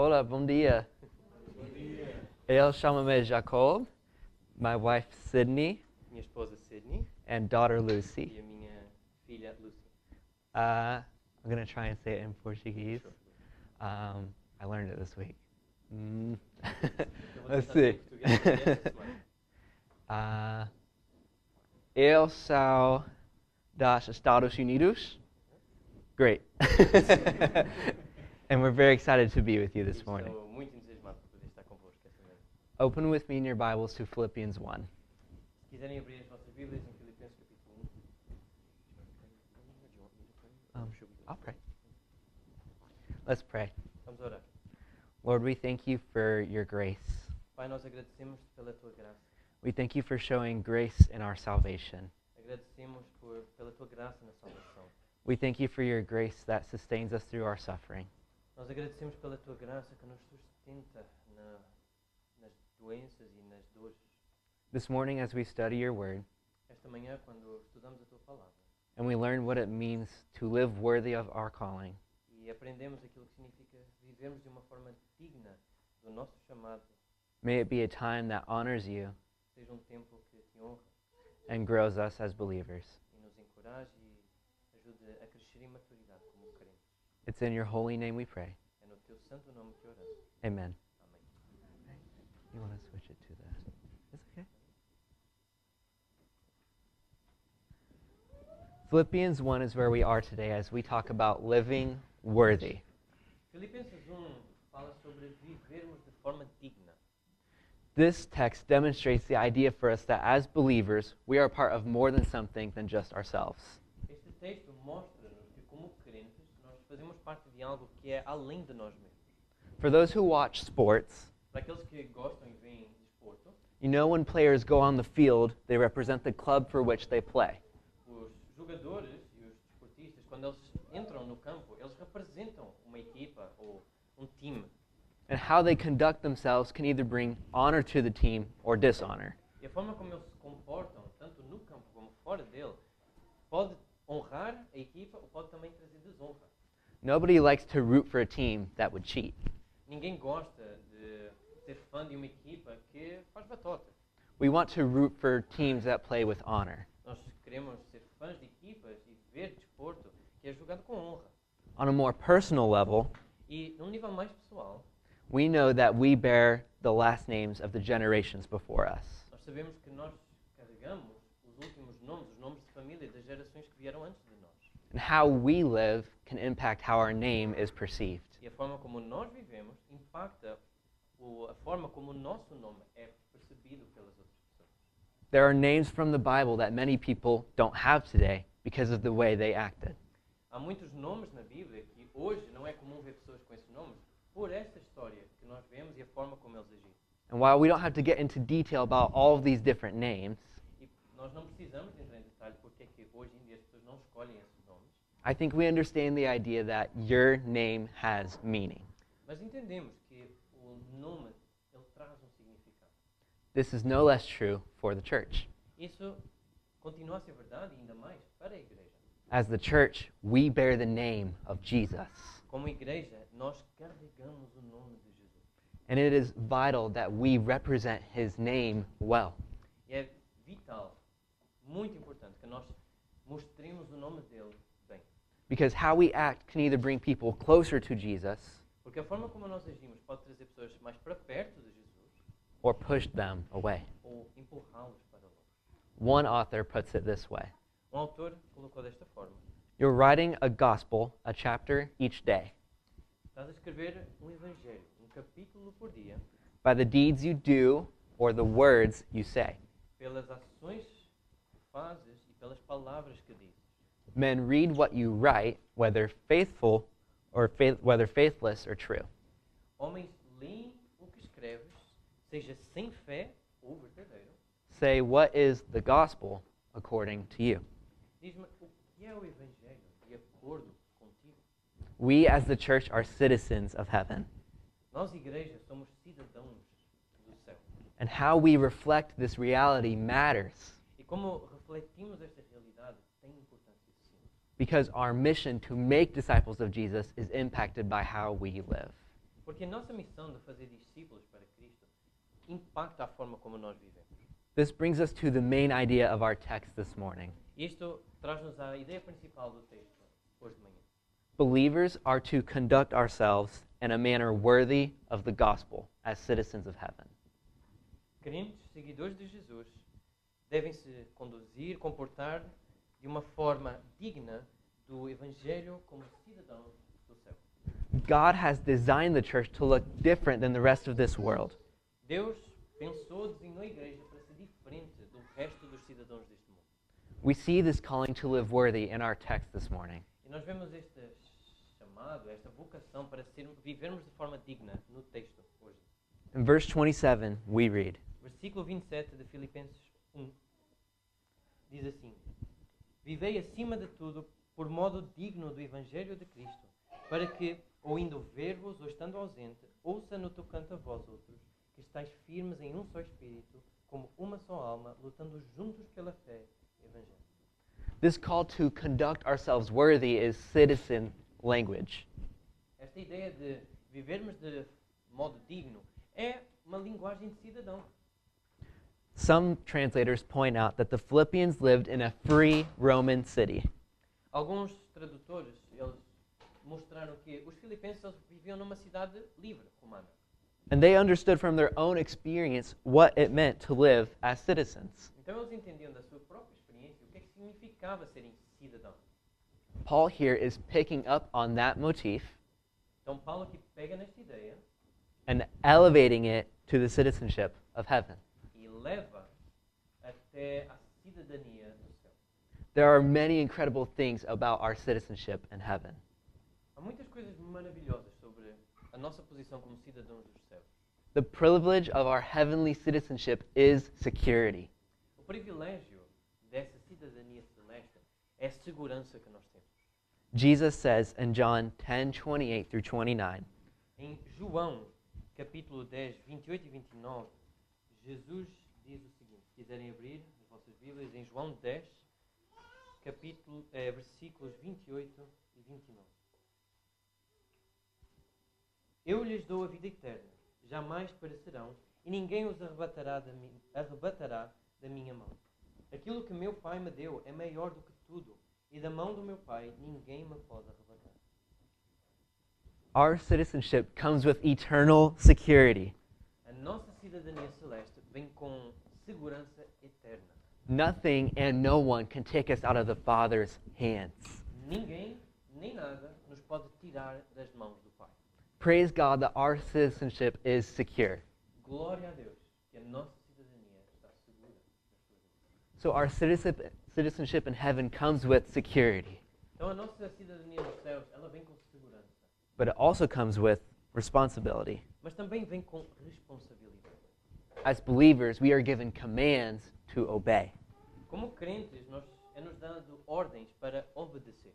Olá, bom dia. Bom dia. Eu chamo-me Jacob, my wife Sydney, Minha esposa Sydney and daughter e Lucy. a minha filha Lucy. I'm going to try and say it in Portuguese. Sure. I learned it this week. Eu vou Let's tentar see. em português esta semana. Eu sou dos Estados Unidos. Great. And we're very excited to be with you this morning. Estou muito entusiasmado por poder estar convosco esta manhã. Open with me in your Bibles to Philippians 1. Se quiserem abrir as vossas Bíblias em Filipenses capítulo 1. I'll pray. Let's pray. Vamos orar. Lord, we thank you for your grace. Pai, nós agradecemos pela tua graça. We thank you for showing grace in our salvation. Agradecemos pela tua graça na salvação. We thank you for your grace that sustains us through our suffering. Nós agradecemos pela tua graça que nos sustenta nas doenças e nas dores. This morning, as we study your word, Esta manhã, quando estudamos a tua palavra and we learn what it means to live worthy of our calling, e aprendemos aquilo que significa vivermos de uma forma digna do nosso chamado, may it be a time that honors you seja um tempo que te honra and grows us as believers. e nos encoraje e ajude a crescer em maturidade como crentes. It's in your holy name we pray. É no teu santo nome que oramos. Amen. Amém. You want to switch it to the... It's okay. Philippians 1 is where we are today as we talk about living worthy. Filipenses 1 fala sobre vivermos de forma digna. This text demonstrates the idea for us that as believers, we are part of more than something than just ourselves. Este texto mostra-nos que como crentes nós fazemos parte de algo que é além de nós mesmos. For those who watch sports, Para aqueles que gostam e veem desporto, you know when players go on the field, they represent the club for which they play. os jogadores e os desportistas, quando eles entram no campo, eles representam uma equipa ou um time. And how they conduct themselves can either bring honor to the team or dishonor. E a forma como eles se comportam, tanto no campo como fora dele, pode honrar a equipa ou pode também trazer desonra. Nobody likes to root for a team that would cheat. Ninguém gosta de ser fã de uma equipa que faz batota. We want to root for teams that play with honor. Nós queremos ser fãs de equipas e ver desporto que é jogado com honra. On a more personal level, E num nível mais pessoal, we know that we bear the last names of the generations before us. nós sabemos que nós carregamos os últimos nomes, os nomes de família das gerações que vieram antes de nós. And how we live can impact how our name is perceived. E a forma como nós vivemos impacta a forma como o nosso nome é percebido pelas outras pessoas. There are names from the Bible that many people don't have today because of the way they acted. Há muitos nomes na Bíblia que hoje não é comum ver pessoas com esses nomes por esta história que nós vemos e a forma como eles agiram. And while we don't have to get into detail about all of these different names, E nós não precisamos entrar em detalhe porque é que hoje em dia as pessoas não escolhem esses nomes, I think we understand the idea that your name has meaning. mas entendemos que o nome ele traz um significado. This is no less true for the church. Isso continua a ser verdade e ainda mais para a igreja. As the church, we bear the name of Jesus. Como igreja, nós carregamos o nome de Jesus. And it is vital that we represent his name well. E é vital, muito importante, que nós mostremos o nome dele bem. Because how we act can either bring people closer to Jesus Porque a forma como nós agimos pode trazer pessoas mais para perto de Jesus or push them away. ou empurrá-los para longe. One author puts it this way: Um autor colocou desta forma. you're writing a gospel, a chapter each day. Estás a escrever um evangelho, um capítulo por dia, By the deeds you do or the words you say. pelas ações que fazes e pelas palavras que dizes. Men read what you write, whether faithful or whether faithless or true. Homens leem o que escreves, seja sem fé ou verdadeiro. Say, what is the gospel according to you? Diz-me o que é o evangelho de acordo contigo. We as the church are citizens of heaven. Nós, igreja, somos cidadãos do céu. And how we reflect this reality matters E como refletimos esta realidade tem importância sim. because our mission to make disciples of Jesus is impacted by how we live. Porque a nossa missão de fazer discípulos para Cristo impacta a forma como nós vivemos. This brings us to the main idea of our text this morning. Isto traz-nos a ideia principal do texto hoje de manhã. Believers are to conduct ourselves in a manner worthy of the gospel as citizens of heaven. Crentes, seguidores de Jesus, devem se conduzir, comportar de uma forma digna do Evangelho como cidadãos do céu. God has designed the church to look different than the rest of this world. Deus pensou, designou a igreja para ser diferente do resto dos cidadãos deste mundo. We see this calling to live worthy in our text this morning. E nós vemos este chamado, esta vocação para vivermos de forma digna no texto hoje. In verse 27, we read, Versículo 27 de Filipenses 1 diz assim: Vivei acima de tudo por modo digno do Evangelho de Cristo, para que, ou indo ver-vos ou estando ausente, ouça no tocante a vós outros, que estáis firmes em um só Espírito, como uma só alma, lutando juntos pela fé evangélica. this call to conduct ourselves worthy is citizen language. Esta ideia de vivermos de modo digno é uma linguagem de cidadão. Some translators point out that the Philippians lived in a free Roman city. Alguns tradutores eles mostraram que os filipenses eles viviam numa cidade livre romana. And they understood from their own experience what it meant to live as citizens. Então eles entendiam da sua própria experiência o que é que significava serem cidadãos. Paul here is picking up on that motif Então Paulo aqui pega nesta ideia and elevating it to the citizenship of heaven. e leva até a cidadania do céu. There are many incredible things about our citizenship in heaven. Há muitas coisas maravilhosas sobre a nossa posição como cidadãos dos céus. The privilege of our heavenly citizenship is security. O privilégio dessa cidadania celeste é a segurança que nós temos. Jesus says in John 10:28 through 29, Em João, capítulo 10, 28 e 29, Jesus diz o seguinte, se quiserem abrir as vossas Bíblias, em João 10, versículos 28 e 29. Eu lhes dou a vida eterna, jamais perecerão, e ninguém os arrebatará da minha mão. Aquilo que meu Pai me deu é maior do que tudo, e da mão do meu Pai ninguém me pode arrebatar. our citizenship comes with eternal security. A nossa cidadania celeste vem com segurança eterna. Nothing and no one can take us out of the Father's hands. Ninguém, nem nada, nos pode tirar das mãos do Pai. Praise God that our citizenship is secure. Glória a Deus, que a nossa cidadania está segura nas suas mãos. So our citizenship in heaven comes with security, Então a nossa cidadania nos céus, ela vem com segurança, but it also comes with responsibility. mas também vem com responsabilidade. As believers, we are given commands to obey. Como crentes, é-nos dado ordens para obedecer.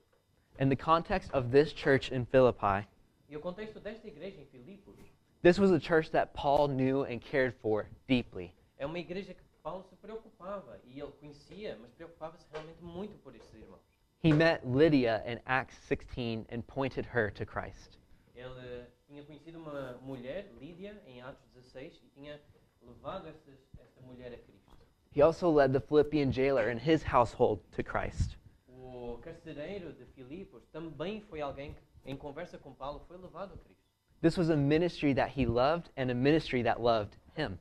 In the context of this church in Philippi, E o contexto desta igreja em Filipos this was a church that Paul knew and cared for deeply. é uma igreja que Paulo se preocupava, e ele conhecia, mas preocupava-se realmente muito por estes irmãos. He met Lydia in Acts 16 and pointed her to Christ. Ele tinha conhecido uma mulher, Lídia, em Atos 16, e tinha levado esta mulher a Cristo. He also led the Philippian jailer and his household to Christ. O carcereiro de Filipos também foi alguém que, em conversa com Paulo, foi levado a Cristo. This was a ministry that he loved and a ministry that loved him.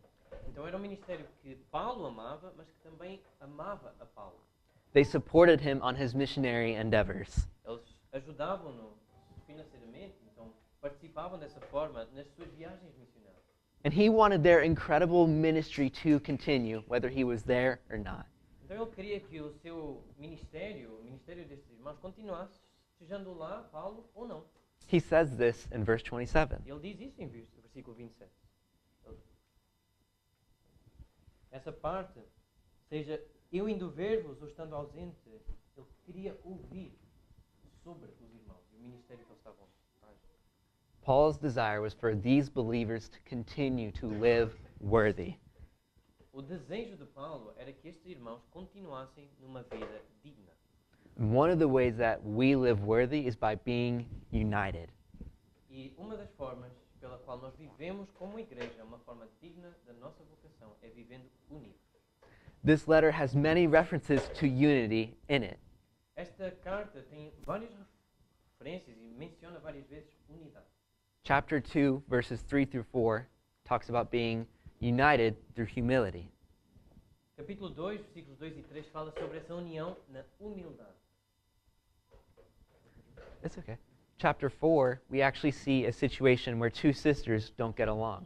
Então era um ministério que Paulo amava, mas que também amava a Paulo. They supported him on his missionary endeavors. Eles ajudavam-no financeiramente, então participavam dessa forma nas suas viagens missionárias. And he wanted their incredible ministry to continue, whether he was there or not. Então ele queria que o seu ministério, o ministério destes irmãos, continuasse, estejando lá Paulo ou não. He says this in verse 27. Ele diz isso em versículo 27. Essa parte, seja eu indo ver-vos ou estando ausente, ele queria ouvir sobre os irmãos e o ministério que eles estavam fazendo. Paul's desire was for these believers to continue to live worthy. O desejo de Paulo era que estes irmãos continuassem numa vida digna. And one of the ways that we live worthy is by being united. E uma das formas pela qual nós vivemos como igreja, uma forma digna da nossa vocação, é vivendo unidos. This letter has many references to unity in it. Esta carta tem várias referências e menciona várias vezes unidade. Chapter 2, verses 3 through 4, talks about being united through humility. Capítulo 2, versículos 2 e 3 fala sobre essa união na humildade. It's okay. Chapter 4, we actually see a situation where two sisters don't get along.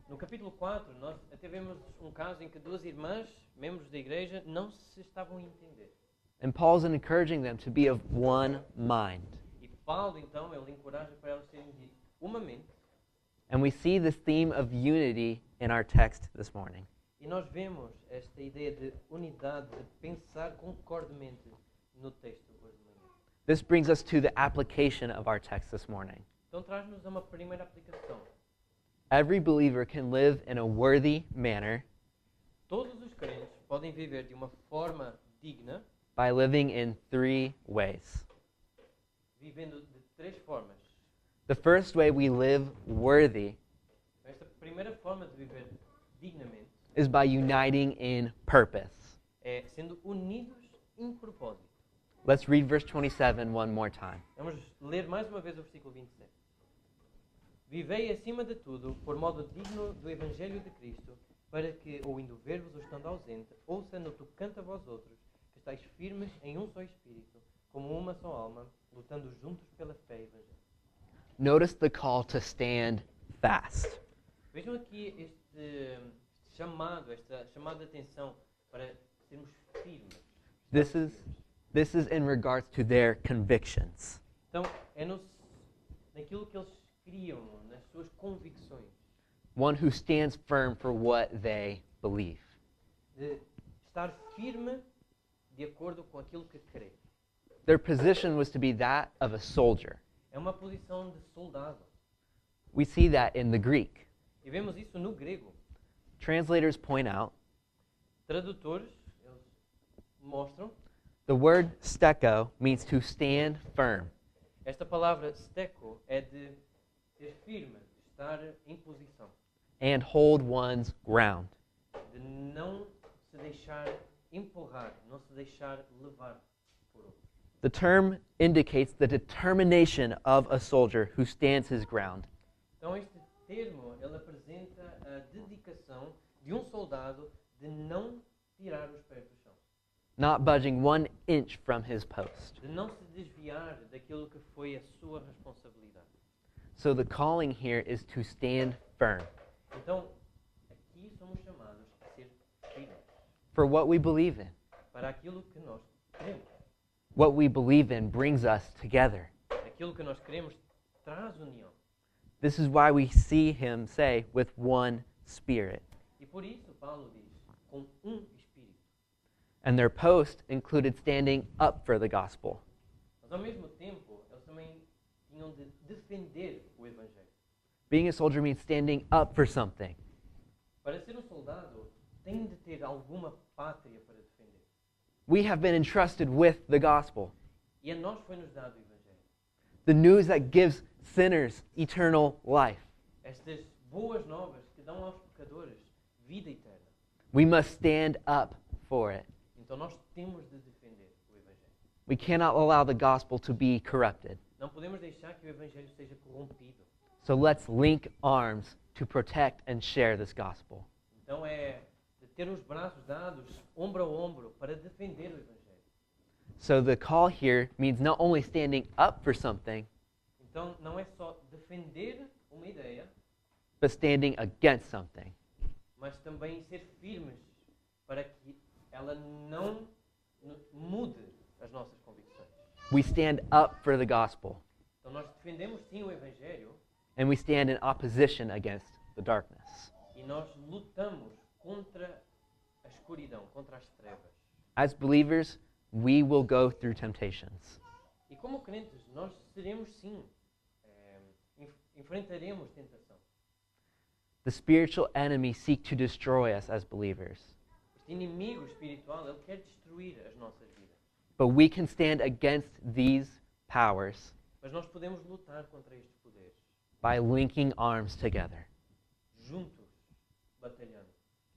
No capítulo 4, nós até vemos um caso em que duas irmãs, membros da igreja, não se estavam a entender. And Paul's encouraging them to be of one mind. E Paulo, então, ele encoraja para elas serem de uma mente. And we see this theme of unity in our text this morning. E nós vemos esta ideia de unidade, de pensar concordemente no texto hoje de manhã. This brings us to the application of our text this morning. Então traz-nos a uma primeira aplicação. Every believer can live in a worthy manner Todos os crentes podem viver de uma forma digna, by living in three ways. vivendo de três formas. The first way we live worthy Esta primeira forma de viver dignamente is by uniting in purpose. é sendo unidos em propósito. Let's read verse 27 one more time. Vamos ler mais uma vez o versículo 27. Vivei acima de tudo por modo digno do Evangelho de Cristo, para que, ou indo ver-vos ou estando ausente, ouça no tocante a vós outros, que estáis firmes em um só Espírito, como uma só alma, lutando juntos pela fé evangélica. Notice the call to stand fast. Vejam aqui este chamado, esta chamada de atenção para sermos firmes. This is in regards to their convictions. Então, é naquilo que eles criam, nas suas convicções. One who stands firm for what they believe. De estar firme de acordo com aquilo que crê. Their position was to be that of a soldier. É uma posição de soldado. We see that in the Greek. E vemos isso no grego. Translators point out Tradutores, eles mostram, the word steko means to stand firm. esta palavra steko é de ser firme, de estar em posição. And hold one's ground. De não se deixar empurrar, não se deixar levar por outro. The term indicates the determination of a soldier who stands his ground. Então este termo, ele apresenta a dedicação de um soldado de não tirar os pés do chão. Not budging 1 inch from his post. De não se desviar daquilo que foi a sua responsabilidade. So the calling here is to stand firm Então, aqui somos chamados a ser firmes for what we believe in. para aquilo que nós queremos. What we believe in brings us together. Aquilo que nós queremos traz união. This is why we see him say, with one spirit. E por isso Paulo diz, com espírito. And their post included standing up for the gospel. Mas ao mesmo tempo, eles também tinham de defender o Evangelho. Being a soldier means standing up for something. Para ser um soldado, tem de ter alguma pátria para defender. We have been entrusted with the gospel, E a nós foi-nos dado o Evangelho. the news that gives sinners eternal life. Estas boas novas que dão aos pecadores vida eterna. We must stand up for it. Então nós temos de defender o Evangelho. We cannot allow the gospel to be corrupted. Não podemos deixar que o Evangelho seja corrompido. So let's link arms to protect and share this gospel. Então é de ter os braços dados, ombro a ombro, para defender o Evangelho. So the call here means not only standing up for something, Então não é só defender uma ideia, but standing against something. mas também ser firmes para que ela não mude as nossas convicções. We stand up for the gospel, Então nós defendemos sim o Evangelho and we stand in opposition against the darkness. e nós lutamos contra a escuridão, contra as trevas. As believers, we will go through temptations. E como crentes, nós seremos sim, enfrentaremos tentação. The spiritual enemy seek to destroy us as believers, Este inimigo espiritual, ele quer destruir as nossas vidas. but we can stand against these powers Mas nós podemos lutar contra estes poderes by linking arms together juntos, batalhando,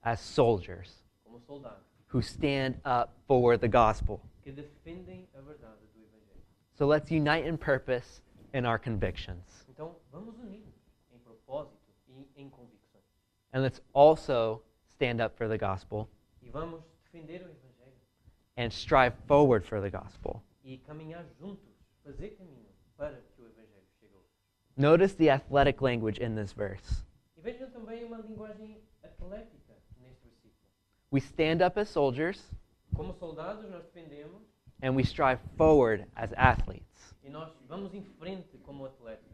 as soldiers como soldados, who stand up for the gospel. que defendem a verdade do Evangelho. So let's unite in purpose in our convictions. Então, vamos unir-nos em propósito e em convicções. And let's also stand up for the gospel E vamos defender o Evangelho and strive forward for the gospel. e caminhar juntos, fazer caminho para que o Evangelho chegue aos outros. Notice the athletic language in this verse. E vejam também uma linguagem atlética neste versículo. We stand up as soldiers Como soldados, nós defendemos and we strive forward as athletes. e nós vamos em frente como atletas.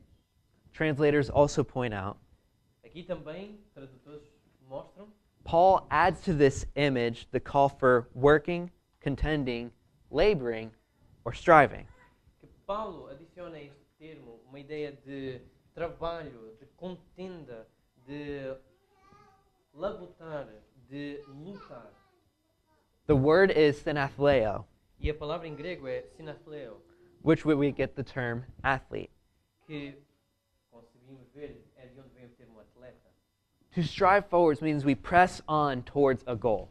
Translators also point out Aqui também, tradutores mostram, Paul adds to this image the call for working, contending, laboring, or striving. que Paulo adiciona a este termo uma ideia de trabalho, de contenda, de labutar, de lutar. The word is synathleo, E a palavra em grego é sinathleo, which we get the term athlete. que conseguimos ver é de onde vem o termo atleta. To strive forwards means we press on towards a goal.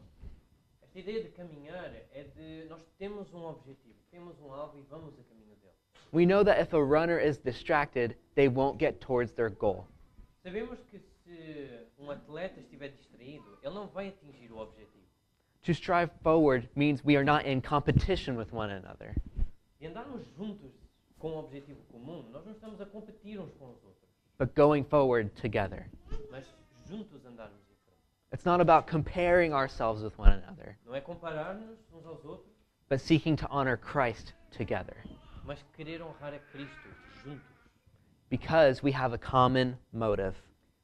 Esta ideia de caminhar é de nós temos um objetivo, temos um alvo e vamos a caminho dele. We know that if a runner is distracted, they won't get towards their goal. Sabemos que se um atleta estiver distraído, ele não vai atingir o objetivo. To strive forward means we are not in competition with one another, E andarmos juntos com um objetivo comum, nós não estamos a competir uns com os outros, but going forward together. mas juntos andarmos em frente. It's not about comparing ourselves with one another, Não é comparar-nos uns aos outros, but seeking to honor Christ together, mas querer honrar a Cristo juntos. because we have a common motive,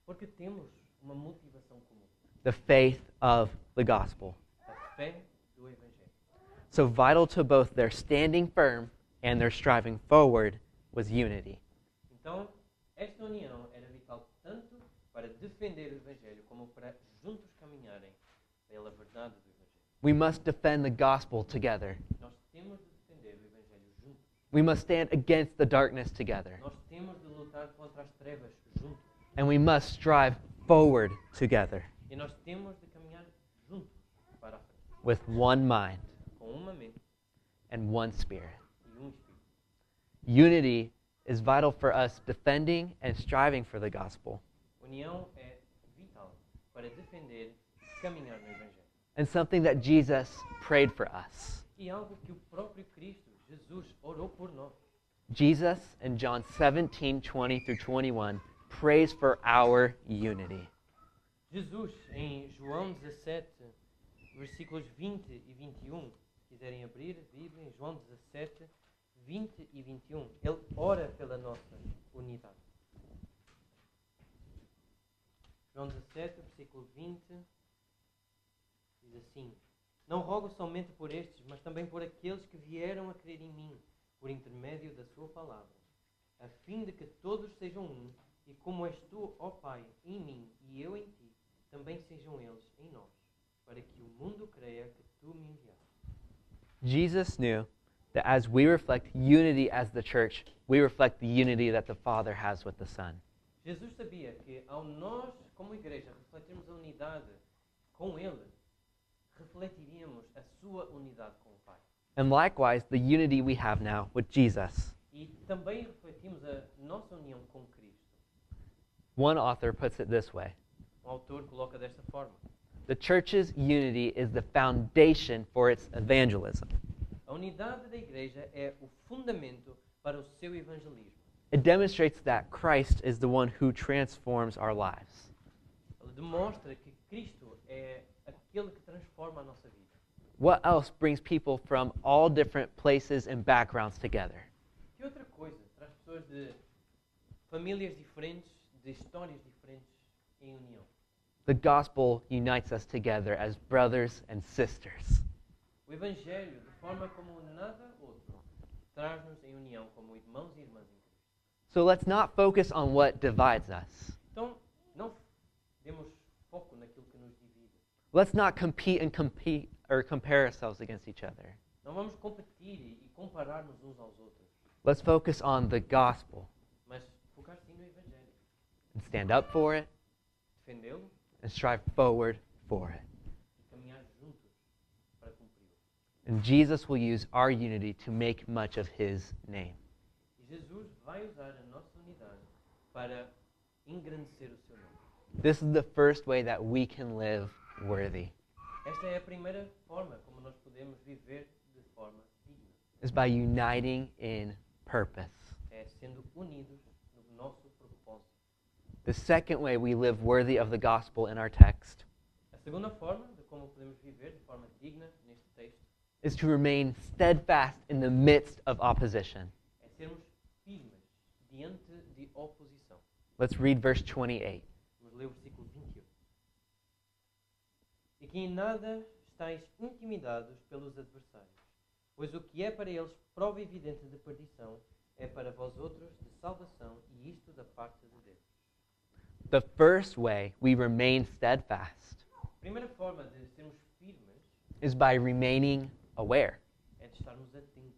Porque temos uma motivação comum, the faith of the gospel. a fé do Evangelho. So vital to both their standing firm and their striving forward was unity. Então, esta união era vital tanto para defender o Evangelho como para juntos caminharem pela verdade do Evangelho. We must defend the gospel together. Nós temos de defender o Evangelho juntos. We must stand against the darkness together. Nós temos de lutar contra as trevas juntos. And we must strive forward together E nós temos de caminhar juntos para a frente, with one mind com uma mente and one spirit. e um espírito. Unity is vital for us defending and striving for the gospel, União é vital para defender e caminhar no Evangelho. and something that Jesus prayed for us. E algo que o próprio Cristo, Jesus, orou por nós. Jesus in John 17:20 through 21 prays for our unity. Jesus, em João 17, versículos 20 e 21, se quiserem abrir a Bíblia, em João 17, 20 e 21, ele ora pela nossa unidade. João 17, versículo 20, diz assim: Não rogo somente por estes, mas também por aqueles que vieram a crer em mim, por intermédio da sua palavra, a fim de que todos sejam um, e como és tu, ó Pai, em mim e eu em ti, também sejam eles em nós, para que o mundo creia que tu me enviaste. Jesus knew that as we reflect unity as the church, we reflect the unity that the Father has with the Son. Jesus sabia que ao nós, como igreja, refletirmos a unidade com Ele, refletiríamos a sua unidade com o Pai. And likewise, the unity we have now with Jesus. E também refletimos a nossa união com Cristo. One author puts it this way: O autor coloca desta forma: the church's unity is the foundation for its evangelism. a unidade da igreja é o fundamento para o seu evangelismo. It demonstrates that Christ is the one who transforms our lives. Ele demonstra que Cristo é aquele que transforma a nossa vida. What else brings people from all different places and backgrounds together? Que outra coisa traz pessoas de famílias diferentes, de histórias diferentes em união? The gospel unites us together as brothers and sisters. O Evangelho, de forma como nada outro, traz-nos em união como irmãos e irmãs em Cristo. So let's not focus on what divides us. Então, não demos foco naquilo que nos divide. Let's not compete or compare ourselves against each other. Não vamos competir e comparar-nos uns aos outros, Let's focus on the gospel. mas focar sim no Evangelho. stand up for it, defendê-lo and strive forward for it. e caminhar juntos para cumpri-lo. And Jesus will use our unity to make much of his name. E Jesus vai usar a nossa unidade para engrandecer o seu nome. This is the first way that we can live worthy, Esta é a primeira forma como nós podemos viver de forma digna. is by uniting in purpose. É sendo unidos no nosso propósito. The second way we live worthy of the gospel in our text A segunda forma de como podemos viver de forma digna neste texto is to remain steadfast in the midst of opposition. é sermos firmes diante de oposição. Let's read verse 28. Vamos ler o versículo 21. E que em nada estáis intimidados pelos adversários, pois o que é para eles prova evidente de perdição é para vós outros de salvação, e isto da parte de Deus. The first way we remain steadfast A primeira forma de sermos firmes is by remaining aware. é de estarmos atentos.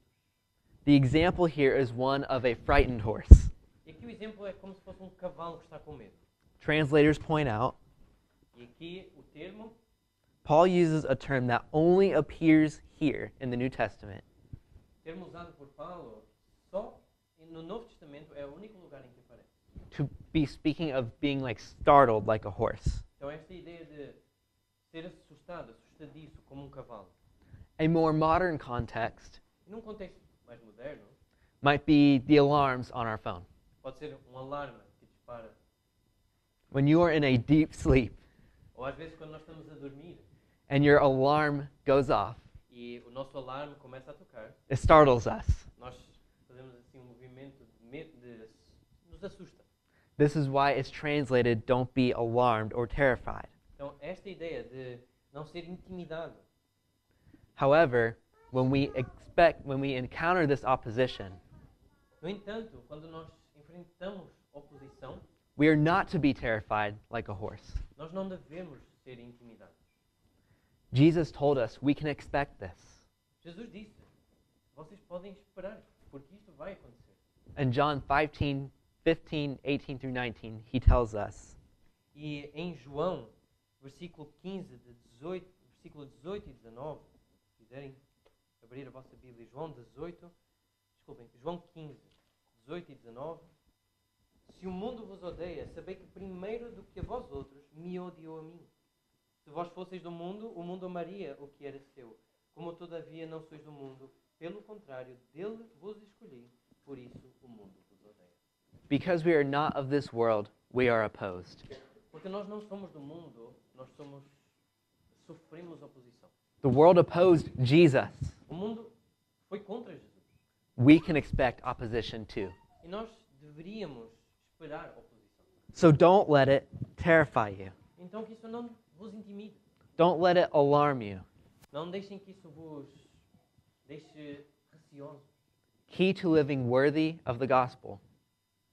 The example here is one of a frightened horse. E aqui o exemplo é como se fosse um cavalo que está com medo. Translators point out E aqui o termo, Paul uses a term that only appears here in the New Testament usado por Paulo, só no Novo Testamento é o único lugar em que aparece. to be speaking of being like startled like a horse. Então esta ideia de ser assustado, assustadiço como um cavalo. A more modern context E num contexto mais moderno, might be the alarms on our phone. pode ser um alarme que dispara. When you are in a deep sleep Ou às vezes quando nós estamos a dormir and your alarm goes off, e o nosso alarme começa a tocar, it startles us. nós fazemos assim um movimento de medo, nos assusta. This is why it's translated, don't be alarmed or terrified. Então esta ideia de não ser intimidado. However, when we encounter this opposition, No entanto, quando nós enfrentamos oposição, we are not to be terrified like a horse. nós não devemos ser intimidados. Jesus told us we can expect this. Jesus disse, vocês podem esperar, porque isto vai acontecer. In John 15, 18 through 19, he tells us, E em João, versículo 15, versículo 18 e 19, se quiserem abrir a vossa Bíblia, João 15, 18 e 19, se o mundo vos odeia, sabei que primeiro do que a vós outros, me odiou a mim. Se vós fosseis do mundo, o mundo amaria o que era seu. Como todavia não sois do mundo, pelo contrário, dele vos escolhi, por isso o mundo vos odeia. because we are not of this world, we are opposed. Porque nós não somos do mundo, nós sofremos oposição. The world opposed Jesus. O mundo foi contra Jesus. We can expect opposition too. E nós deveríamos esperar oposição. So don't let it terrify you. Então que isso não vos intimide. Don't let it alarm you. Não deixem que isso vos deixe receosos. Key to living worthy of the gospel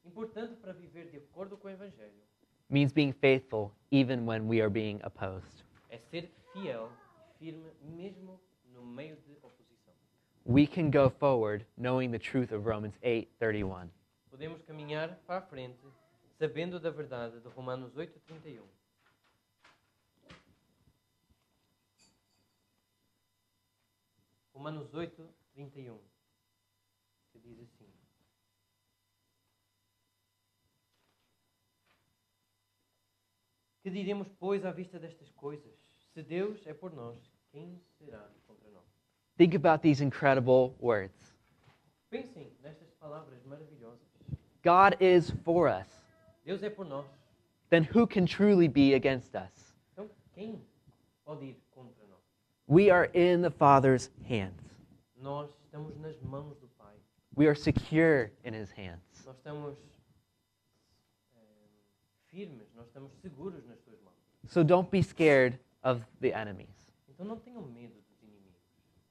Importante para viver de acordo com o Evangelho means being faithful even when we are being opposed. é ser fiel e firme mesmo no meio de oposição. We can go forward knowing the truth of Romans 8:31. Podemos caminhar para a frente sabendo da verdade de Romanos 8:31. Romanos 8:31, que diz assim: Que diremos, pois, à vista destas coisas? Se Deus é por nós, quem será contra nós? Think about these incredible words. Pensem nestas palavras maravilhosas. God is for us. Deus é por nós. Then who can truly be against us? Então, quem pode ir contra nós? We are in the Father's hands. Nós estamos nas mãos do Pai. We are secure in his hands. Nós estamos firmes, nós estamos seguros nas suas mãos. So don't be scared of the enemies. Então não tenham medo dos inimigos.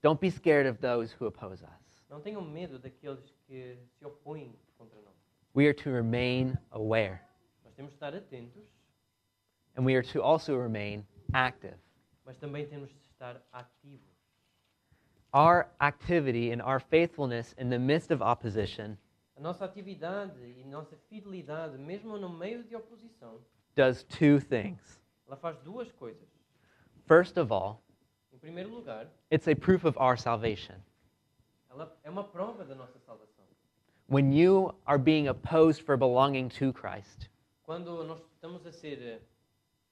Don't be scared of those who oppose us. Não tenham medo daqueles que se opõem contra nós. We are to remain aware, Nós temos de estar atentos, and we are to also remain active. mas também temos de estar ativos. Our activity and our faithfulness in the midst of opposition A nossa atividade e nossa fidelidade, mesmo no meio de oposição, does two things. ela faz duas coisas. First of all, Em primeiro lugar, it's a proof of our salvation. ela é uma prova da nossa salvação. When you are being opposed for belonging to Christ, Quando nós estamos a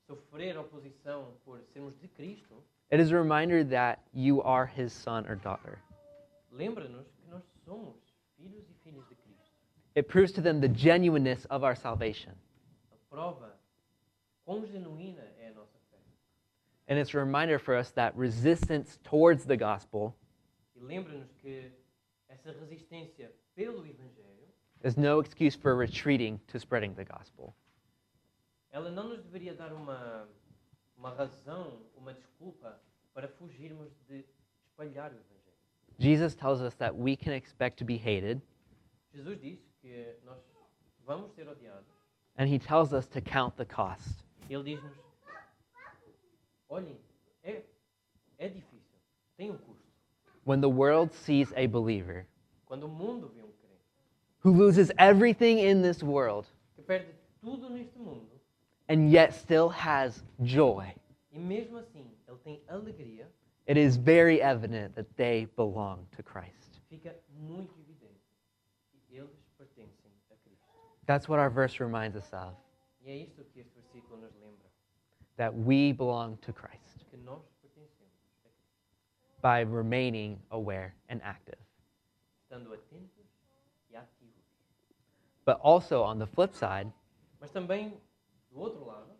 sofrer oposição por sermos de Cristo, it is a reminder that you are his son or daughter. lembra-nos que nós somos filhos e filhas de Cristo. It proves to them the genuineness of our salvation. A prova quão genuína é a nossa fé. And it's a reminder for us that resistance towards the gospel E lembra-nos que essa resistência pelo Evangelho, is no excuse for retreating to spreading the gospel. ela não nos deveria dar uma razão, uma desculpa para fugirmos de espalhar o Evangelho. Jesus tells us that we can expect to be hated, Jesus diz que nós vamos ser odiados. and he tells us to count the cost. Ele diz-nos, olhem, é difícil, tem um custo. When the world sees a believer Quando o mundo vê um crente who loses everything in this world que perde tudo neste mundo, and yet still has joy, e mesmo assim ele tem alegria, it is very evident that they belong to Christ. fica muito evidente que eles pertencem a Cristo. That's what our verse reminds us of, E é isto que este versículo nos lembra, that we belong to Christ que nós pertencemos a Cristo, by remaining aware and active. estando atentos e ativos. But also, on the flip side, Mas também, do outro lado,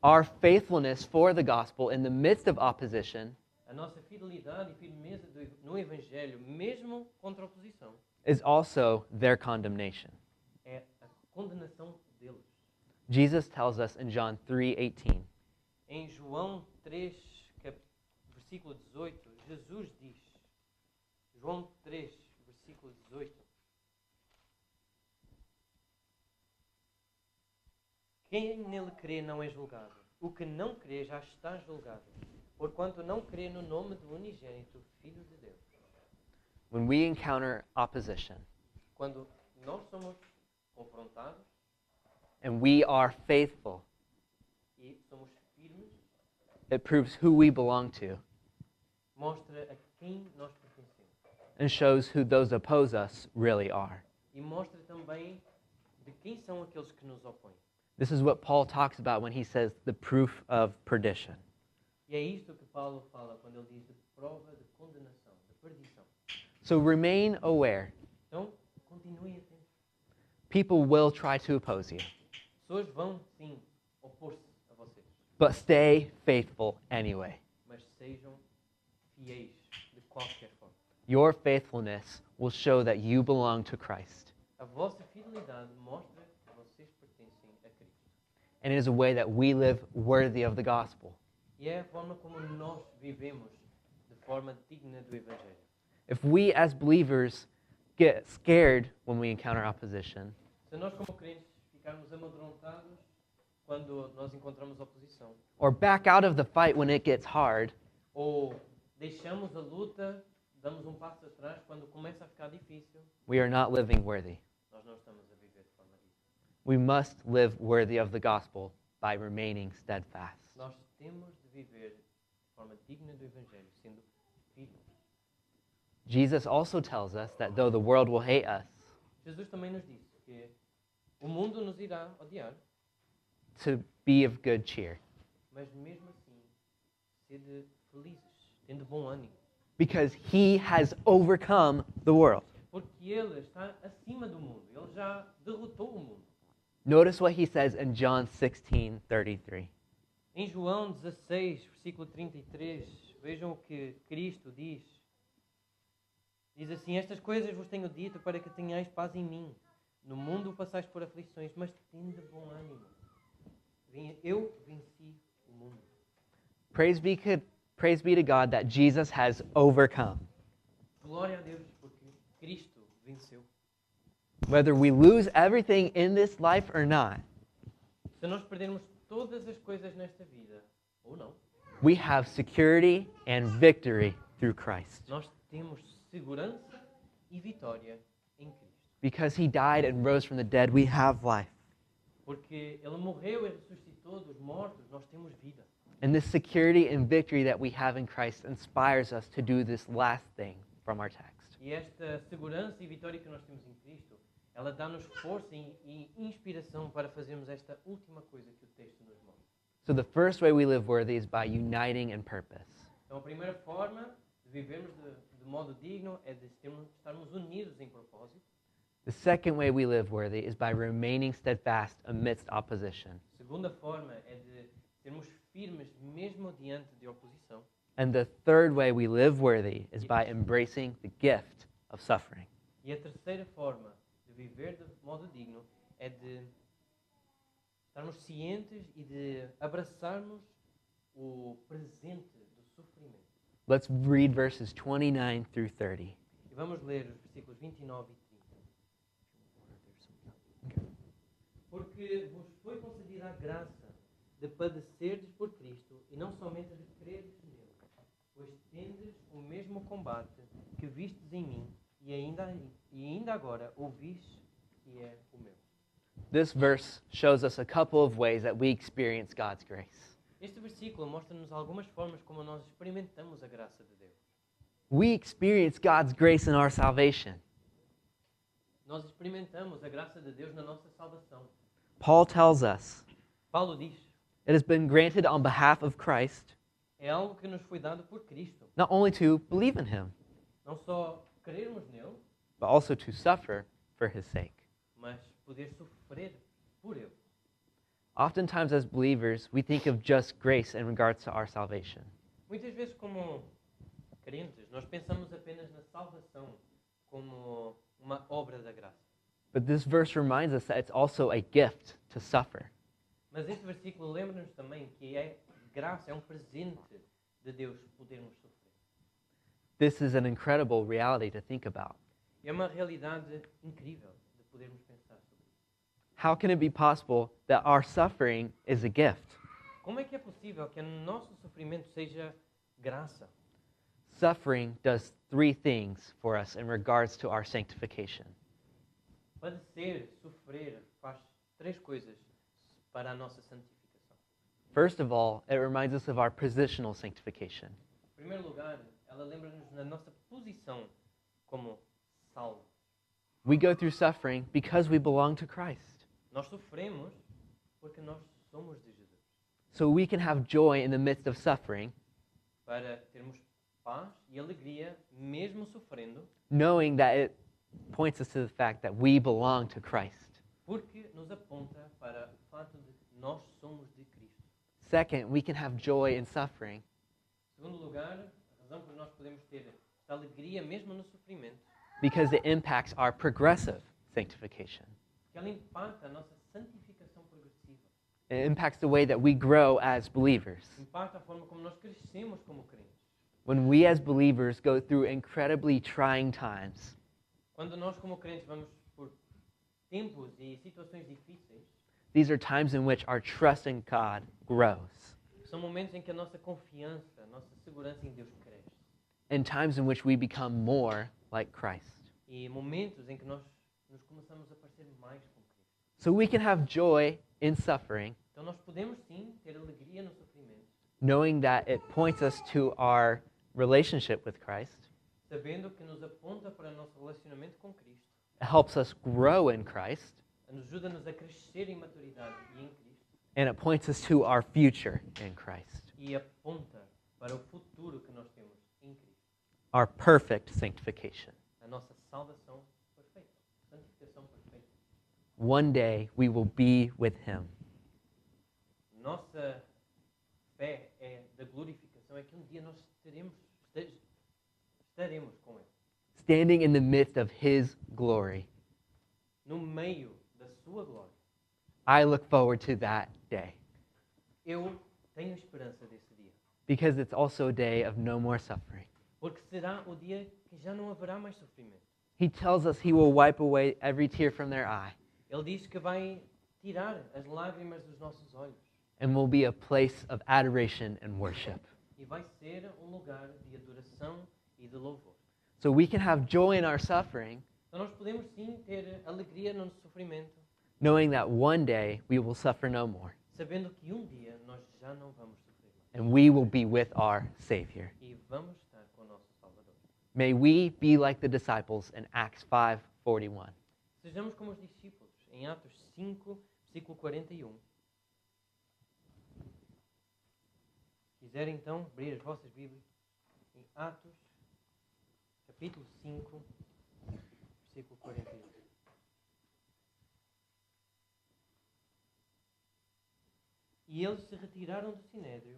our faithfulness for the gospel in the midst of opposition a nossa fidelidade e firmeza no Evangelho, mesmo contra a oposição, is also their condemnation. é a condenação deles. Jesus tells us in John 3:18, Em João 3, versículo 18, Jesus diz, João 3, versículo 18, quem nele crê não é julgado. O que não crê já está julgado, porquanto não crê no nome do unigênito Filho de Deus. when we encounter opposition Quando nós somos confrontados and we are faithful, e somos firmes, it proves who we belong to mostra a quem nós pertencemos. and shows who those oppose us really are. E mostra também de quem são aqueles que nos opõem. This is what Paul talks about when he says the proof of perdition. E é isto que Paulo fala quando ele diz de prova de condenação, de perdição. So remain aware. Então, continue atento. People will try to oppose you, Pessoas vão, sim, opor-se a vocês, but stay faithful anyway. mas sejam fiéis de qualquer forma. Your faithfulness will show that you belong to Christ. A vossa fidelidade mostra que vocês pertencem a Cristo. And it is a way that we live worthy of the gospel. E é a forma como nós vivemos de forma digna do Evangelho. If we as believers get scared when we encounter opposition, Se nós, como crentes, ficarmos amedrontados quando nós encontramos oposição, or back out of the fight when it gets hard, ou deixamos a luta, damos um passo atrás quando começa a ficar difícil, we are not living worthy. nós não estamos a viver de forma digna. We must live worthy of the gospel by remaining steadfast. Nós temos de viver de forma digna do Evangelho, sendo firmes. Jesus also tells us that though the world will hate us, Jesus também nos disse que o mundo nos irá odiar, to be of good cheer, mas mesmo assim, sede felizes, tendo bom ânimo, because he has overcome the world. porque Ele está acima do mundo, Ele já derrotou o mundo. Notice what he says in John 16:33. Em João 16, versículo 33, vejam o que Cristo diz. Diz assim, estas coisas vos tenho dito para que tenhais paz em mim. No mundo passais por aflições, mas tende bom ânimo. Eu venci o mundo. Praise be to God that Jesus has overcome. Glória a Deus, porque Cristo venceu. Whether we lose everything in this life or not, Se nós perdermos todas as coisas nesta vida, ou não, we have security and victory through Christ. nós temos segurança e vitória em Cristo. Because he died and rose from the dead, we have life. Porque ele morreu e ressuscitou dos mortos, nós temos vida. And this security and victory that we have in Christ inspires us to do this last thing from our text. E esta segurança e vitória que nós temos em Cristo, ela dá-nos força e inspiração para fazermos esta última coisa que o texto nos mostra. So the first way we live worthy is by uniting in purpose. Então, a primeira forma de vivermos de modo digno é de estarmos unidos em propósito. The second way we live worthy is by remaining steadfast amidst opposition. A segunda forma é de sermos firmes mesmo diante de oposição. And the third way we live worthy is by embracing the gift of suffering. E a terceira forma de viver de modo digno é de estarmos cientes e de abraçarmos o presente do sofrimento. Let's read verses 29 through 30. E vamos ler os versículos 29 e 30. Porque vos foi concedida a graça de padecerdes por Cristo e não somente de crerdes nele, pois tendes o mesmo combate que vistes em mim e ainda agora ouvis que é o meu. This verse shows us a couple of ways that we experience God's grace. Este versículo mostra-nos algumas formas como nós experimentamos a graça de Deus. We experience God's grace in our salvation. Nós experimentamos a graça de Deus na nossa salvação. Paul tells us Paulo diz, it has been granted on behalf of Christ é algo que nos foi dado por Cristo. not only to believe in him, Não só crermos nele, but also to suffer for his sake. mas poder sofrer por ele. Oftentimes, as believers, we think of just grace in regards to our salvation. Muitas vezes, como crentes, nós pensamos apenas na salvação como uma obra da graça. But this verse reminds us that it's also a gift to suffer. Mas este versículo lembra-nos também que é graça, é um presente de Deus podermos sofrer. This is an incredible reality to think about. É uma realidade incrível de podermos pensar sobre isso. How can it be possible that our suffering is a gift? Como é que é possível que o nosso sofrimento seja graça? Suffering does three things for us in regards to our sanctification. Padecer, sofrer, faz três coisas para a nossa santificação. First of all, it reminds us of our positional sanctification. Em primeiro lugar, ela lembra-nos na nossa posição como salvos. We go through suffering because we belong to Christ. Nós sofremos porque nós somos de Jesus. So we can have joy in the midst of suffering, Para termos paz e alegria, mesmo sofrendo, knowing that it points us to the fact that we belong to Christ. porque nos aponta para o fato de que nós somos de Cristo. Second, we can have joy in suffering Em segundo lugar, a razão por nós podemos ter esta alegria mesmo no sofrimento, because it impacts our progressive sanctification. que ela impacta a nossa santificação progressiva. It impacts the way that we grow as believers. Impacta a forma como nós crescemos como crentes. When we as believers go through incredibly trying times, Quando nós como crentes vamos por tempos e situações difíceis, these are times in which our trust in God grows, são momentos em que a nossa confiança, a nossa segurança em Deus cresce. and times in which we become more like Christ. E momentos em que nós nos começamos a parecer mais com Cristo. So we can have joy in suffering, Então nós podemos sim ter alegria no sofrimento, knowing that it points us to our relationship with Christ. sabendo que nos aponta para o nosso relacionamento com Cristo, It helps us grow in Christ, ajuda-nos a crescer em maturidade e em Cristo, and it points us to our future in Christ, e aponta para o futuro que nós temos em Cristo, our perfect sanctification. a nossa salvação perfeita, santificação perfeita. One day we will be with Him. Nossa fé da glorificação é que um dia nós estaremos com Ele, Standing in the midst of His glory. no meio da sua glória. I look forward to that day Eu tenho esperança desse dia, because it's also a day of no more suffering. porque será o dia que já não haverá mais sofrimento. He tells us He will wipe away every tear from their eye Ele diz que vai tirar as lágrimas dos nossos olhos and will be a place of adoration and worship. e vai ser um lugar de adoração e de louvor. So we can have joy in our suffering Então nós podemos sim ter alegria no sofrimento, knowing that one day we will suffer no more sabendo que um dia nós já não vamos sofrer mais and we will be with our Savior. e vamos estar com o nosso Salvador. May we be like the disciples in Acts 5:41. Sejamos como os discípulos em Atos 5, versículo 41. Quiserem então abrir as vossas Bíblias em Atos, capítulo 5, versículo 41. E eles se retiraram do sinédrio,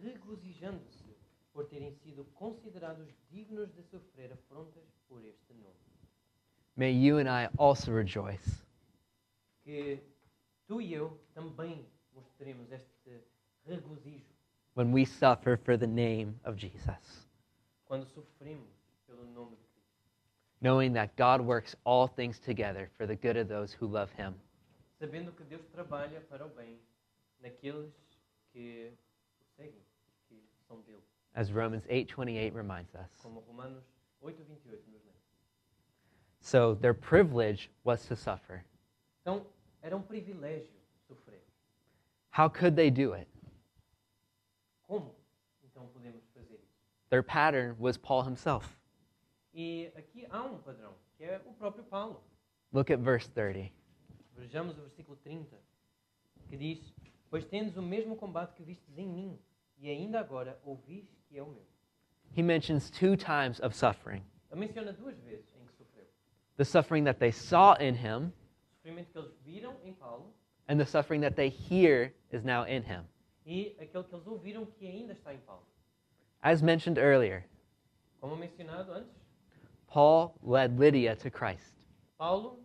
regozijando-se por terem sido considerados dignos de sofrer afrontas por este nome. May you and I also rejoice Que tu e eu também mostremos este regozijo when we suffer for the name of Jesus, quando sofremos pelo nome de Cristo, knowing that God works all things together for the good of those who love him. sabendo que Deus trabalha para o bem naqueles que o seguem, que são dele, As Romans 8:28 reminds us. como Romanos 8:28 nos lembra. So their privilege was to suffer. Então, era um privilégio sofrer. How could they do it? Como então podemos fazer isso? Their pattern was Paul himself. E aqui há um padrão, que é o próprio Paulo. Look at verse 30. Vejamos o versículo 30, que diz: Pois tendes o mesmo combate que vistes em mim, e ainda agora ouvis que é o meu. He mentions 2 times of suffering. Ele menciona 2 vezes em que sofreu. The suffering that they saw in him O sofrimento que eles viram em Paulo and the suffering that they hear is now in him. e aquele que eles ouviram que ainda está em Paulo. As mentioned earlier, Como mencionado antes, Paul led Lydia to Christ Paulo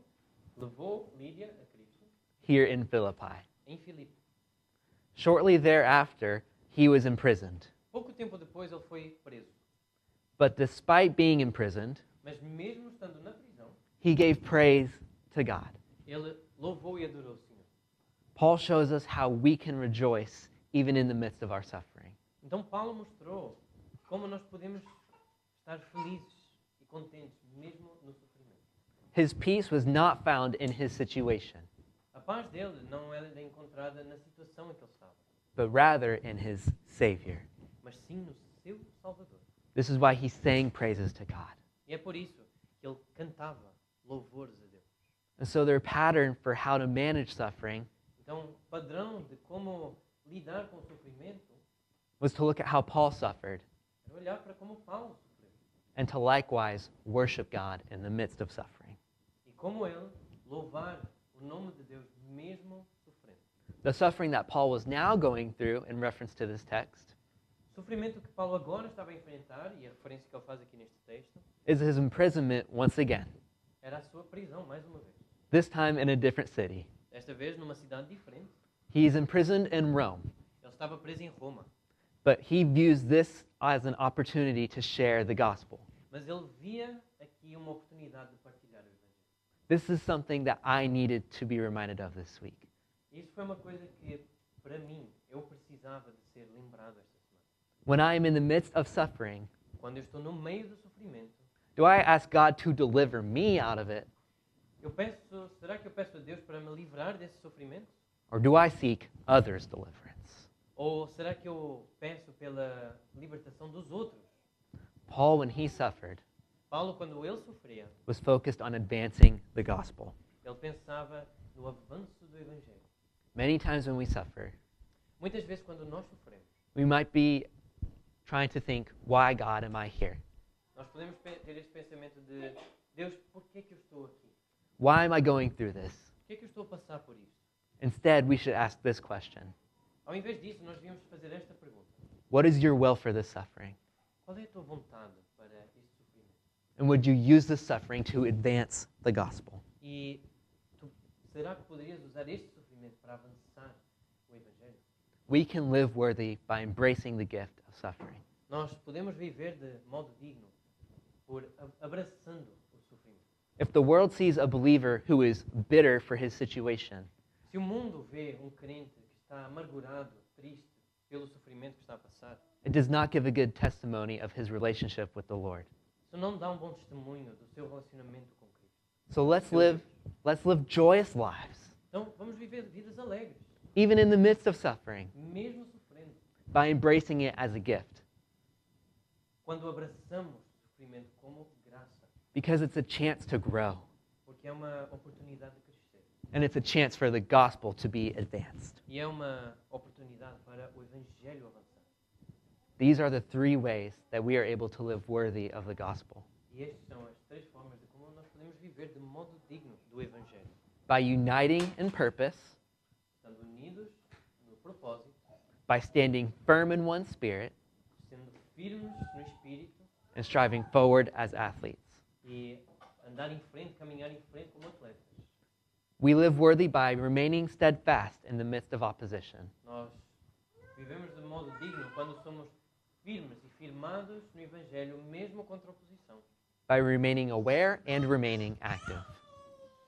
levou Lídia a Cristo here in Philippi. em Filipe. Shortly thereafter, he was imprisoned. Pouco tempo depois ele foi preso. But despite being imprisoned, Mas mesmo estando na prisão, he gave praise to God. ele louvou e adorou o Senhor. Paul shows us how we can rejoice even in the midst of our suffering. Então Paulo mostrou como nós podemos estar felizes e contentes mesmo no sofrimento. His peace was not found in his situation, A paz dele não era encontrada na situação em que ele estava, but rather in his Savior. mas sim no seu Salvador. This is why he sang praises to God. E é por isso que ele cantava louvores a Deus. And so their pattern for how to manage suffering Então, padrão de como lidar com o sofrimento was to look at how Paul suffered era olhar para como Paulo sofreu and to likewise worship God in the midst of suffering. e como ele louvar o nome de Deus mesmo sofrendo. The suffering that Paul was now going through in reference to this text O sofrimento que Paulo agora estava a enfrentar, e a referência que ele faz aqui neste texto, is his imprisonment once again, era a sua prisão, mais uma vez. this time in a different city. Desta vez numa cidade diferente. He's imprisoned in Rome, Ele estava preso em Roma, but he views this as an opportunity to share the gospel. mas ele via aqui uma oportunidade de partilhar o Evangelho. This is something that I needed to be reminded of this week. Isso foi uma coisa que, para mim, eu precisava de ser lembrado esta semana. When I am in the midst of suffering, Quando eu estou no meio do sofrimento, do I ask God to deliver me out of it, será que eu peço a Deus para me livrar desse sofrimento? or do I seek others' deliverance? Ou será que eu peço pela libertação dos outros? Paul, when he suffered, Paulo, quando ele sofria, was focused on advancing the gospel. ele pensava no avanço do Evangelho. Many times when we suffer, Muitas vezes, quando nós sofremos, we might be trying to think, why, God, am I here? nós podemos ter este pensamento de Deus, por que é que eu estou aqui? Why am I going through this? Por que é que eu estou a passar por isto? Instead, we should ask this question. Ao invés disso, nós devíamos fazer esta pergunta. What is your will for this suffering? Qual é a tua vontade para este sofrimento? And would you use this suffering to advance the gospel? E será que poderias usar este sofrimento para avançar o Evangelho? We can live worthy by embracing the gift of suffering. Nós podemos viver de modo digno por abraçando o sofrimento. If the world sees a believer who is bitter for his situation, Se o mundo vê um crente que está amargurado, triste pelo sofrimento que está a passar, it does not give a good testimony of his relationship with the Lord. isso não dá um bom testemunho do seu relacionamento com Cristo. So let's live joyous lives, Então, vamos viver vidas alegres, even in the midst of suffering, mesmo sofrendo. by embracing it as a gift, Quando abraçamos o sofrimento como graça, because it's a chance to grow, porque é uma oportunidade de crescer. and it's a chance for the gospel to be advanced. E é uma oportunidade para o Evangelho avançar. These are the three ways that we are able to live worthy of the gospel: E estas são as três formas de como nós podemos viver de modo digno do Evangelho. by uniting in purpose, Estando unidos no propósito, by standing firm in one spirit, sendo firmes no Espírito and striving forward as athletes. e andar em frente, caminhar em frente como atletas. We live worthy by remaining steadfast in the midst of opposition, Nós vivemos de modo digno quando somos firmes e firmados no Evangelho, mesmo contra a oposição. by remaining aware and remaining active.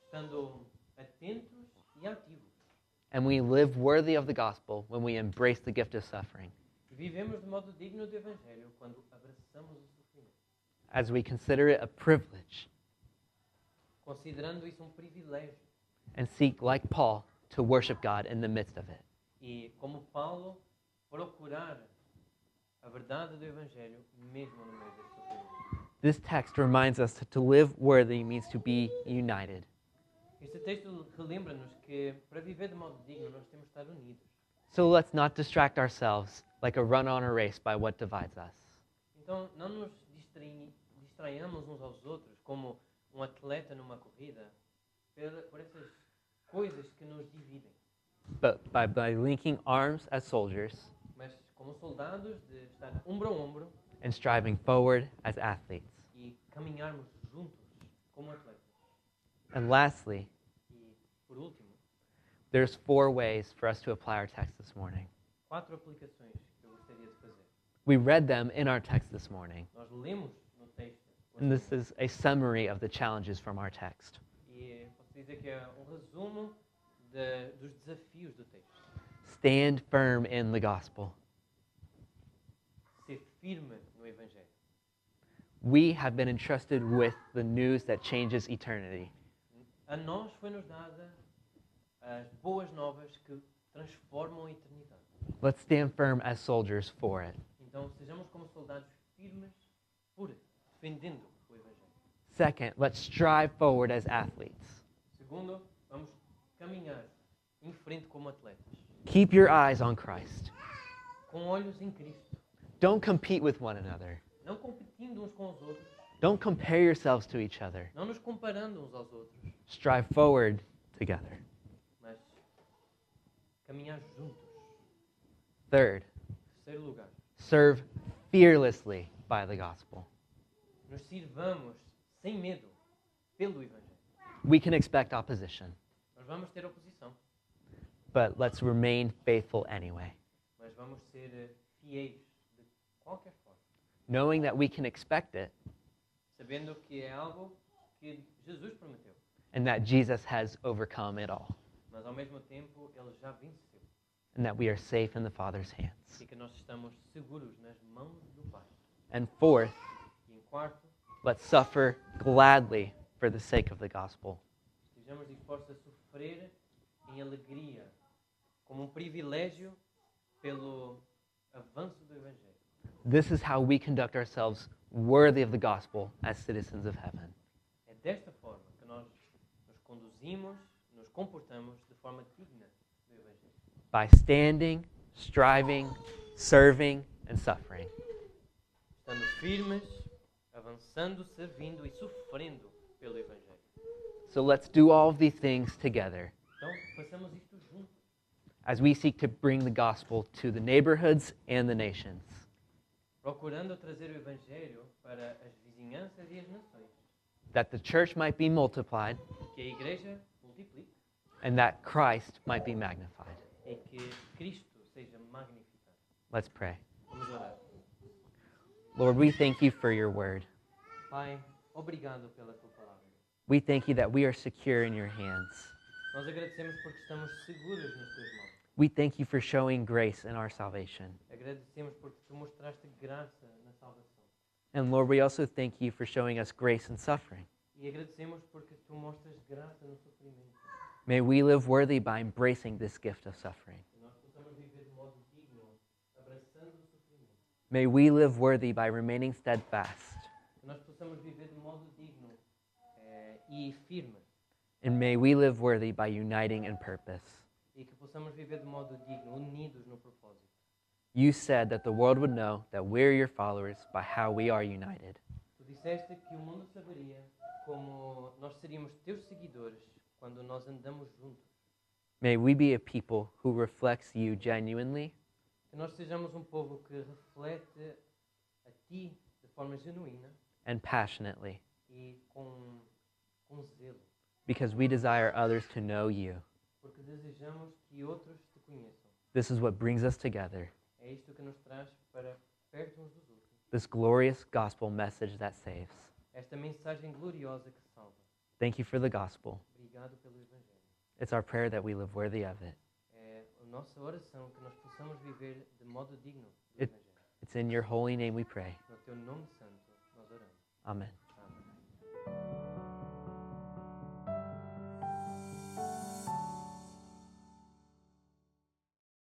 Estando atentos e ativos. And we live worthy of the gospel when we embrace the gift of suffering, E vivemos de modo digno do Evangelho quando abraçamos o sofrimento, as we consider it a privilege considerando isso um privilégio. and seek, like Paul, to worship God in the midst of it. E, como Paulo, procurar a verdade do Evangelho mesmo no meio desse sofrimento. This text reminds us that to live worthy means to be united. Este texto relembra-nos que, para viver de modo digno, nós temos de estar unidos. So let's not distract ourselves like a run on a race by what divides us. Então, não nos distraiamos uns aos outros como um atleta numa corrida por essas coisas que nos dividem. But by linking arms as soldiers Mas, como soldados, de estar ombro a ombro and striving forward as athletes. e caminharmos juntos como atletas. And lastly, E, por último, there's 4 ways for us to apply our text this morning. 4 aplicações que eu gostaria de fazer. We read them in our text this morning, Nós lemos no texto, and this is a summary of the challenges from our text. e posso dizer que é um resumo dos desafios do texto. Stand firm in the gospel. Ser firme no Evangelho. We have been entrusted with the news that changes eternity. A nós foi-nos dada as boas novas que transformam a eternidade. Let's stand firm as soldiers for it. Então, sejamos como soldados firmes por defendendo o Evangelho. Second, let's strive forward as athletes. Segundo, vamos caminhar em frente como atletas, Keep your eyes on Christ. com olhos em Cristo, Don't compete with one another. não competindo uns com os outros, Don't compare yourselves to each other. não nos comparando uns aos outros, Strive forward together. mas caminhar juntos. Third, Terceiro lugar, serve fearlessly by the gospel. nos sirvamos sem medo pelo Evangelho. We can expect opposition, Nós vamos ter oposição, but let's remain faithful anyway, mas vamos ser fiéis de qualquer forma, knowing that we can expect it sabendo que é algo que Jesus prometeu, and that Jesus has overcome it all, mas ao mesmo tempo Ele já venceu and that we are safe in the Father's hands. e que nós estamos seguros nas mãos do Pai. And fourth, E em quarto, let's suffer gladly for the sake of the gospel. estejamos dispostos a sofrer em alegria, como um privilégio pelo avanço do Evangelho. This is how we conduct ourselves worthy of the gospel as citizens of heaven. É desta forma que nós nos conduzimos, nos comportamos de forma digna do Evangelho. By standing, striving, serving, and suffering. Estando firmes, avançando, servindo e sofrendo pelo Evangelho. So let's do all of these things together Então, façamos isto juntos, as we seek to bring the gospel to the neighborhoods and the nations, procurando trazer o Evangelho para as vizinhanças e as nações, that the church might be multiplied que a Igreja multiplique and that Christ might be magnified. e que Cristo seja magnificado. Let's pray. Vamos orar. Lord, we thank you for your word. Pai, obrigado pela tua palavra. We thank you that we are secure in your hands. Nós agradecemos porque estamos seguros nas tuas mãos. We thank you for showing grace in our salvation. Agradecemos porque tu mostraste graça na salvação. And Lord, we also thank you for showing us grace in suffering. E agradecemos porque tu mostras graça no sofrimento. May we live worthy by embracing this gift of suffering. Que nós possamos viver de modo digno, abraçando o sofrimento. May we live worthy by remaining steadfast. Que nós possamos viver de modo digno e firme. And may we live worthy by uniting in purpose. E que possamos viver de modo digno, unidos no propósito. You said that the world would know that we're your followers by how we are united. Tu disseste que o mundo saberia como nós seríamos teus seguidores quando nós andamos juntos. May we be a people who reflects you genuinely Que nós sejamos um povo que reflete a ti de forma genuína and passionately, e com zelo. because we desire others to know you. Porque desejamos que outros te conheçam. This is what brings us together, É isto que nos traz para perto uns dos outros. this glorious gospel message that saves. Esta mensagem gloriosa que salva. Thank you for the gospel. Obrigado pelo Evangelho. It's our prayer that we live worthy of it. É a nossa oração que nós possamos viver de modo digno do It- Evangelho. It's in your holy name we pray. No teu nome santo nós oramos. Amen.